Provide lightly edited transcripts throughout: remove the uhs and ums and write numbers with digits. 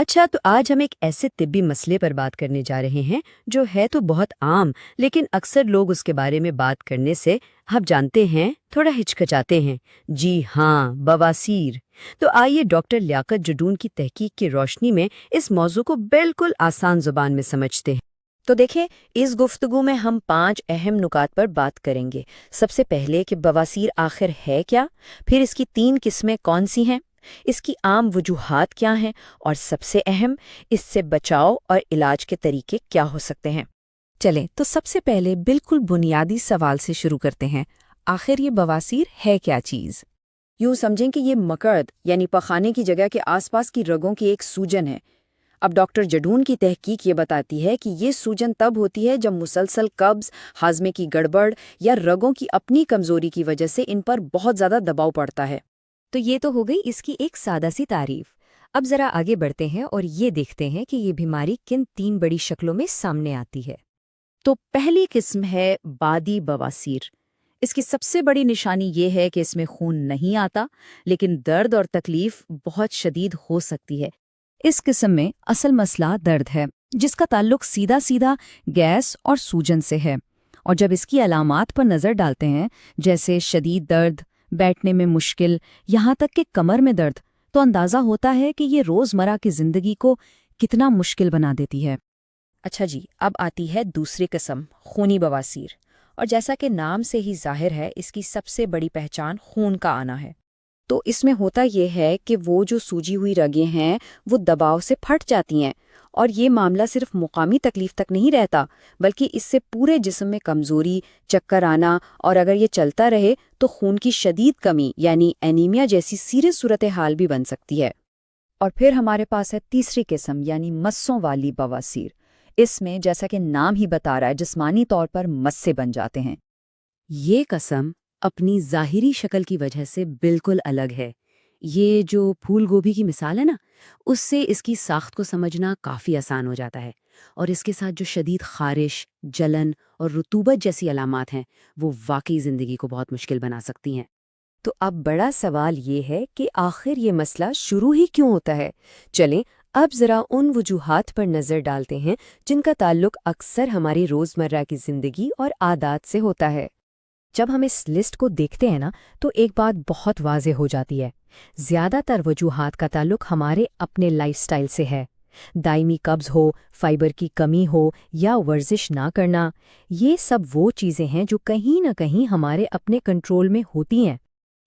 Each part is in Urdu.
اچھا، تو آج ہم ایک ایسے طبی مسئلے پر بات کرنے جا رہے ہیں جو ہے تو بہت عام، لیکن اکثر لوگ اس کے بارے میں بات کرنے سے آپ جانتے ہیں تھوڑا ہچکچاتے ہیں۔ جی ہاں، بواسیر۔ تو آئیے ڈاکٹر لیاقت جڈون کی تحقیق کی روشنی میں اس موضوع کو بالکل آسان زبان میں سمجھتے ہیں۔ تو دیکھیں، اس گفتگو میں ہم 5 اہم نکات پر بات کریں گے۔ سب سے پہلے کہ بواسیر آخر ہے کیا، پھر اس کی 3 قسمیں کون سی ہیں، اس کی عام وجوہات کیا ہیں، اور سب سے اہم، اس سے بچاؤ اور علاج کے طریقے کیا ہو سکتے ہیں۔ چلیں تو سب سے پہلے بالکل بنیادی سوال سے شروع کرتے ہیں، آخر یہ بواسیر ہے کیا چیز؟ یوں سمجھیں کہ یہ مکڑ یعنی پخانے کی جگہ کے آس پاس کی رگوں کی ایک سوجن ہے۔ اب ڈاکٹر جڈون کی تحقیق یہ بتاتی ہے کہ یہ سوجن تب ہوتی ہے جب مسلسل قبض، ہاضمے کی گڑبڑ یا رگوں کی اپنی کمزوری کی وجہ سے ان پر بہت زیادہ دباؤ پڑتا ہے۔ تو یہ تو ہو گئی اس کی ایک سادہ سی تعریف۔ اب ذرا آگے بڑھتے ہیں اور یہ دیکھتے ہیں کہ یہ بیماری کن 3 بڑی شکلوں میں سامنے آتی ہے۔ تو پہلی قسم ہے بادی بواسیر۔ اس کی سب سے بڑی نشانی یہ ہے کہ اس میں خون نہیں آتا، لیکن درد اور تکلیف بہت شدید ہو سکتی ہے۔ اس قسم میں اصل مسئلہ درد ہے، جس کا تعلق سیدھا گیس اور سوجن سے ہے، اور جب اس کی علامات پر نظر ڈالتے ہیں، جیسے شدید درد، بیٹھنے میں مشکل، یہاں تک کہ کمر میں درد، تو اندازہ ہوتا ہے کہ یہ روزمرہ کی زندگی کو کتنا مشکل بنا دیتی ہے۔ اچھا جی، اب آتی ہے دوسری قسم، خونی بواسیر، اور جیسا کہ نام سے ہی ظاہر ہے، اس کی سب سے بڑی پہچان خون کا آنا ہے۔ تو اس میں ہوتا یہ ہے کہ وہ جو سوجی ہوئی رگیں ہیں وہ دباؤ سے پھٹ جاتی ہیں، اور یہ معاملہ صرف مقامی تکلیف تک نہیں رہتا، بلکہ اس سے پورے جسم میں کمزوری، چکر آنا، اور اگر یہ چلتا رہے تو خون کی شدید کمی یعنی اینیمیا جیسی سیریس صورتحال بھی بن سکتی ہے۔ اور پھر ہمارے پاس ہے تیسری قسم یعنی مسوں والی بواسیر۔ اس میں جیسا کہ نام ہی بتا رہا ہے، جسمانی طور پر مسے بن جاتے ہیں۔ یہ قسم اپنی ظاہری شکل کی وجہ سے بالکل الگ ہے۔ یہ جو پھول گوبھی کی مثال ہے نا، اس سے اس کی ساخت کو سمجھنا کافی آسان ہو جاتا ہے، اور اس کے ساتھ جو شدید خارش، جلن اور رطوبت جیسی علامات ہیں وہ واقعی زندگی کو بہت مشکل بنا سکتی ہیں۔ تو اب بڑا سوال یہ ہے کہ آخر یہ مسئلہ شروع ہی کیوں ہوتا ہے؟ چلیں اب ذرا ان وجوہات پر نظر ڈالتے ہیں جن کا تعلق اکثر ہماری روزمرہ کی زندگی اور عادات سے ہوتا ہے۔ جب ہم اس لسٹ کو دیکھتے ہیں نا، تو ایک بات بہت واضح ہو جاتی ہے۔ زیادہ تر وجوہات کا تعلق ہمارے اپنے لائف سٹائل سے ہے۔ دائمی قبض ہو، فائبر کی کمی ہو، یا ورزش نہ کرنا، یہ سب وہ چیزیں ہیں جو کہیں نہ کہیں ہمارے اپنے کنٹرول میں ہوتی ہیں۔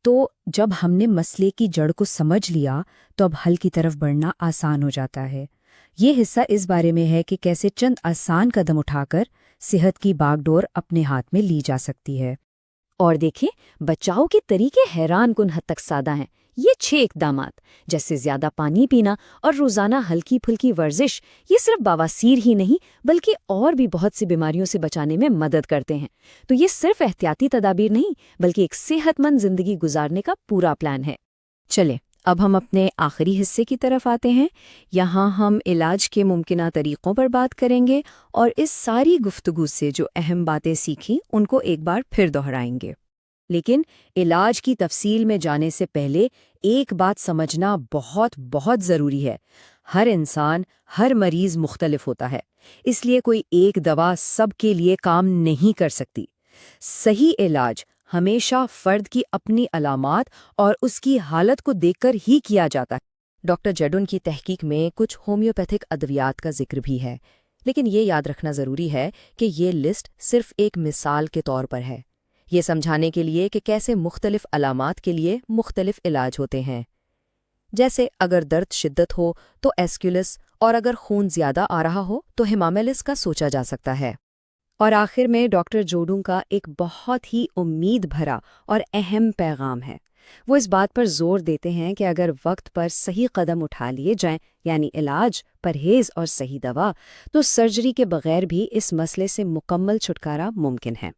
تو جب ہم نے مسئلے کی جڑ کو سمجھ لیا تو اب حل کی طرف بڑھنا آسان ہو جاتا ہے۔ یہ حصہ اس بارے میں ہے کہ کیسے چند آسان قدم اٹھا کر صحت کی باغ ڈور اپنے ہاتھ میں لی جا سکتی ہے۔ اور دیکھیں، بچاؤ کے طریقے حیران کن حد تک سادہ ہیں۔ یہ 6 اقدامات، جیسے زیادہ پانی پینا اور روزانہ ہلکی پھلکی ورزش، یہ صرف بواسیر ہی نہیں بلکہ اور بھی بہت سی بیماریوں سے بچانے میں مدد کرتے ہیں۔ تو یہ صرف احتیاطی تدابیر نہیں بلکہ ایک صحت مند زندگی گزارنے کا پورا پلان ہے۔ چلیں اب ہم اپنے آخری حصے کی طرف آتے ہیں۔ یہاں ہم علاج کے ممکنہ طریقوں پر بات کریں گے، اور اس ساری گفتگو سے جو اہم باتیں سیکھیں ان کو ایک بار پھر دہرائیں گے۔ لیکن علاج کی تفصیل میں جانے سے پہلے ایک بات سمجھنا بہت ضروری ہے۔ ہر انسان، ہر مریض مختلف ہوتا ہے، اس لیے کوئی ایک دوا سب کے لیے کام نہیں کر سکتی۔ صحیح علاج ہمیشہ فرد کی اپنی علامات اور اس کی حالت کو دیکھ کر ہی کیا جاتا ہے۔ ڈاکٹر جڈون کی تحقیق میں کچھ ہومیوپیتھک ادویات کا ذکر بھی ہے، لیکن یہ یاد رکھنا ضروری ہے کہ یہ لسٹ صرف ایک مثال کے طور پر ہے، یہ سمجھانے کے لیے کہ کیسے مختلف علامات کے لیے مختلف علاج ہوتے ہیں۔ جیسے اگر درد شدت ہو تو ایسکولس، اور اگر خون زیادہ آ رہا ہو تو ہیمامیلس کا سوچا جا سکتا ہے۔ اور آخر میں ڈاکٹر جڈون کا ایک بہت ہی امید بھرا اور اہم پیغام ہے۔ وہ اس بات پر زور دیتے ہیں کہ اگر وقت پر صحیح قدم اٹھا لیے جائیں، یعنی علاج، پرہیز اور صحیح دوا، تو سرجری کے بغیر بھی اس مسئلے سے مکمل چھٹکارا ممکن ہے۔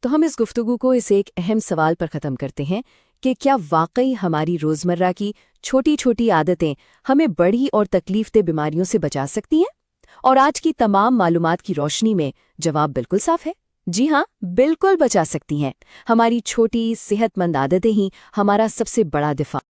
تو ہم اس گفتگو کو اس ایک اہم سوال پر ختم کرتے ہیں کہ کیا واقعی ہماری روزمرہ کی چھوٹی چھوٹی عادتیں ہمیں بڑی اور تکلیف دہ بیماریوں سے بچا سکتی ہیں؟ اور آج کی تمام معلومات کی روشنی میں جواب بالکل صاف ہے۔ جی ہاں، بالکل بچا سکتی ہیں۔ ہماری چھوٹی صحت مند عادتیں ہی ہمارا سب سے بڑا دفاع